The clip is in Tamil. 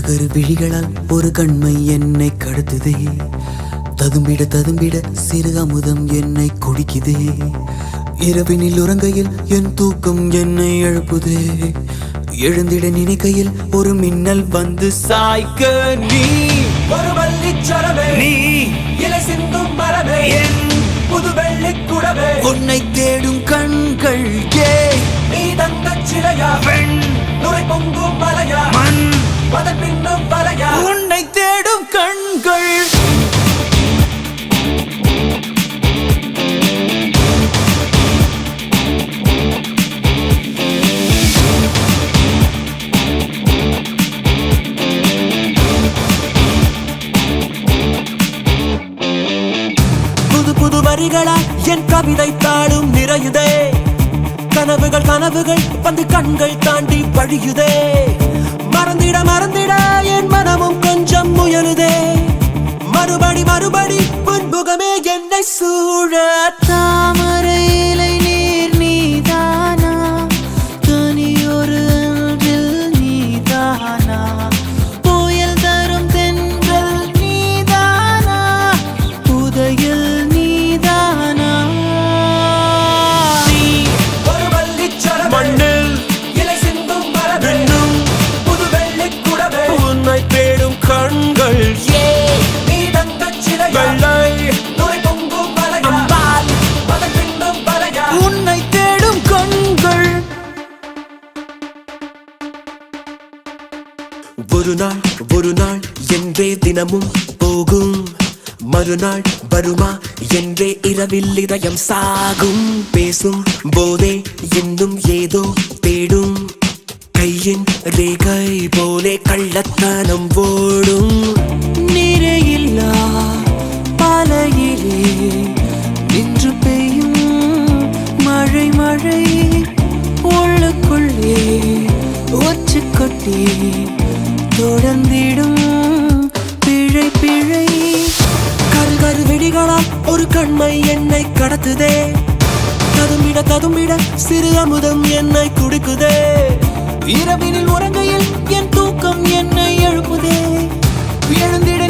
கரு விழிகளால் ஒரு கண்மை என்னை கடத்துதே. ததும்பிட ததும்பிட சிறு அமுதம் என்னை குடிக்குதே. இரவினில் உறங்கையில் என் தூக்கம் என்னை எழுப்புதே. எழுந்திட நினைக்கையில் ஒரு மின்னல் வந்து சாய்க்க நீ ஒரு வள்ளிச்சரமே, நீ இலை சிந்தும் மரமே, என் புது வெள்ளிக் குடமே, உன்னை தேடும் கண்கள் ஏ நீ தங்கச் சிலையா, பெண் நுரை பொங்கும் மலையா, மண் மதன் பின்னும் வலையா, உன்னை தேடும் கண்கள். புது புது வரிகளால் என் கவிதை தாளும் நிறையுதே. கனவுகள் கனவுகள் வந்து கண்கள் தாண்டி வழியுதே. மறந்திட மறந்திட என் மனமும் கொஞ்சம் முயலுதே. மறுபடி மறுபடி முன்புகமே என்னை சூழ. தாமரை இலை நீர் நீதானா, தனியொரு அன்பில் நீதானா, புயல் தரும் தென்றல் நீதானா, புதையல் நீதானா. நீ ஒரு வள்ளிச்சரமே, மண்ணில் இலை சிந்தும் மரமே, இன்னும் புது வெள்ளிக் குடமே, உன்னை தேடும் கண்கள் ஏ நீ தங்கச் சிலையா, வெள்ளை நுரை பொங்கும் மலையா, அம்பால் மதன் பின்னும் வலையா, உன்னை தேடும் கண்கள். ஒரு நாள் என்றே தினமும் போகும். மறுநாள் வருமா என்றே இரவில் இதயம் சாகும். பேசும் போதே இன்னும் ஏதோ தேடும். கையின் ரேகை போலே கள்ளத்தனம் ஓடும். நிறையில்லா பாலையிலே நின்று பெய்யும் மழை மழை உள்ளுக்குள்ளே ஒச்சு கொட்டி தொடர்ந்திடும் பிழை பிழை. கரு கரு வெடிகளால் ஒரு கண்மை என்னை கடத்துதே. ததும்பிட ததும்பிட சிறு அமுதம் என்னை குடிக்குதே. இரவினில் உறங்கையில் என் தூக்கம் என்னை எழுப்புதே. எழுந்திட